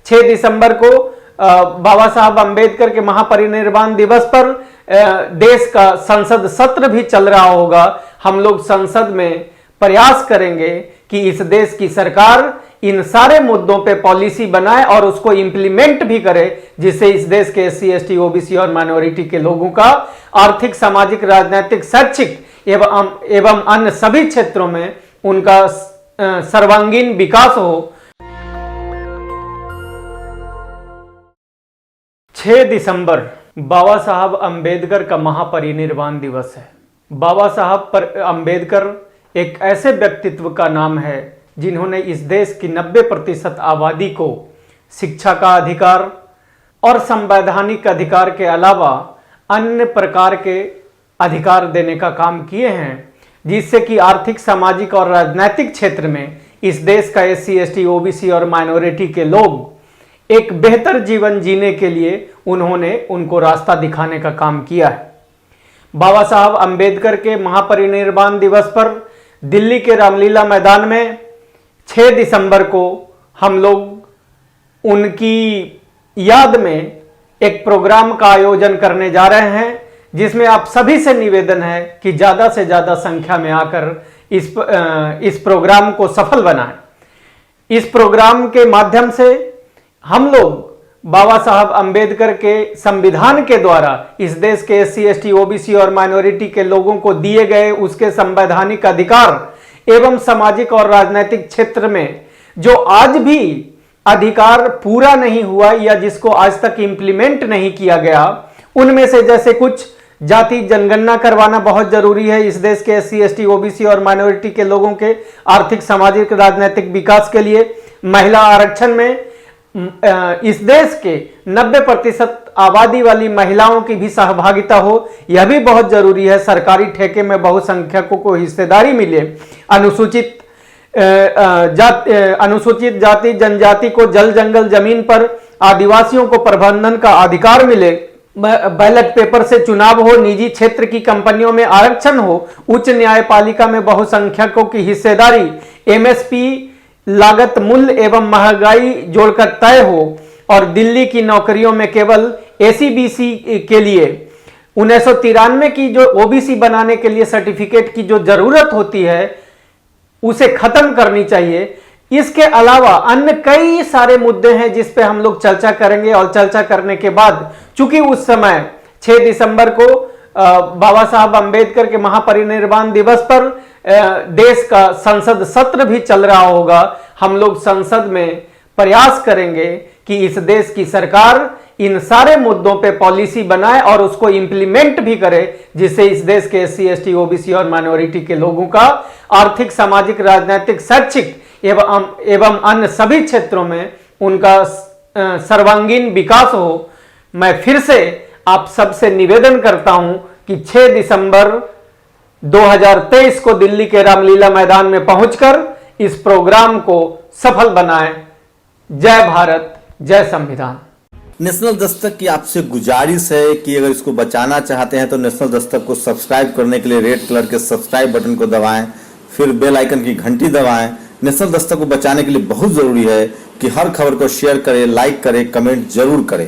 6 दिसंबर को बाबा साहब अंबेडकर के महापरिनिर्वाण दिवस पर देश का संसद सत्र भी चल रहा होगा। हम लोग संसद में प्रयास करेंगे कि इस देश की सरकार इन सारे मुद्दों पे पॉलिसी बनाए और उसको इंप्लीमेंट भी करे, जिससे इस देश के SC, ST, OBC और माइनॉरिटी के लोगों का आर्थिक, सामाजिक, राजनीतिक, शैक्षिक एवं अन्य सभी क्षेत्रों में उनका सर्वांगीण विकास हो। 6 दिसंबर बाबा साहब अंबेडकर का महापरिनिर्वाण दिवस है। बाबा साहब अंबेडकर एक ऐसे व्यक्तित्व का नाम है जिन्होंने इस देश की 90% आबादी को शिक्षा का अधिकार और संवैधानिक अधिकार के अलावा अन्य प्रकार के अधिकार देने का काम किए हैं, जिससे कि आर्थिक, सामाजिक और राजनीतिक क्षेत्र में इस देश का SC, ST, OBC और माइनॉरिटी के लोग एक बेहतर जीवन जीने के लिए उन्होंने उनको रास्ता दिखाने का काम किया है। बाबा साहब अंबेडकर के महापरिनिर्वाण दिवस पर दिल्ली के रामलीला मैदान में 6 दिसंबर को हम लोग उनकी याद में एक प्रोग्राम का आयोजन करने जा रहे हैं, जिसमें आप सभी से निवेदन है कि ज़्यादा से ज़्यादा संख्या में आकर इस प्रोग्राम को सफल बनाएं। इस प्रोग्राम के माध्यम से हम लोग बाबा साहब अंबेडकर के संविधान के द्वारा इस देश के SC, ST, OBC और माइनॉरिटी के लोगों को दिए गए उसके संवैधानिक अधिकार एवं सामाजिक और राजनीतिक क्षेत्र में जो आज भी अधिकार पूरा नहीं हुआ या जिसको आज तक इंप्लीमेंट नहीं किया गया, उनमें से जैसे कुछ जाति जनगणना करवाना बहुत जरूरी है इस देश के SC, ST, OBC और माइनॉरिटी के लोगों के आर्थिक, सामाजिक, राजनीतिक विकास के लिए। महिला आरक्षण में इस देश के 90% आबादी वाली महिलाओं की भी सहभागिता हो, यह भी बहुत जरूरी है। सरकारी ठेके में बहुसंख्यकों को हिस्सेदारी मिले। अनुसूचित जाति जनजाति को जल जंगल जमीन पर आदिवासियों को प्रबंधन का अधिकार मिले। बैलेट पेपर से चुनाव हो, निजी क्षेत्र की कंपनियों में आरक्षण हो, उच्च न्यायपालिका में बहुसंख्यकों की हिस्सेदारी, MSP लागत मूल्य एवं महंगाई जोड़कर तय हो और दिल्ली की नौकरियों में केवल ACBC के लिए 1993 की जो OBC बनाने के लिए सर्टिफिकेट की जो जरूरत होती है उसे खत्म करनी चाहिए। इसके अलावा अन्य कई सारे मुद्दे हैं जिस पे हम लोग चर्चा करेंगे और चर्चा करने के बाद, चूंकि उस समय 6 दिसंबर को बाबा साहब अंबेडकर के महापरिनिर्वाण दिवस पर देश का संसद सत्र भी चल रहा होगा, हम लोग संसद में प्रयास करेंगे कि इस देश की सरकार इन सारे मुद्दों पे पॉलिसी बनाए और उसको इंप्लीमेंट भी करे, जिससे इस देश के SC, ST, OBC और माइनॉरिटी के लोगों का आर्थिक, सामाजिक, राजनीतिक, शैक्षिक एवं अन्य सभी क्षेत्रों में उनका सर्वांगीण विकास हो। मैं फिर से आप सबसे निवेदन करता हूं कि 6 दिसंबर 2023 को दिल्ली के रामलीला मैदान में पहुंचकर इस प्रोग्राम को सफल बनाएं। जय भारत, जय संविधान। नेशनल दस्तक की आपसे गुजारिश है कि अगर इसको बचाना चाहते हैं तो नेशनल दस्तक को सब्सक्राइब करने के लिए रेड कलर के सब्सक्राइब बटन को दबाएं, फिर बेल आइकन की घंटी दबाएं। नेशनल दस्तक को बचाने के लिए बहुत जरूरी है कि हर खबर को शेयर करें, लाइक करें, कमेंट जरूर करें।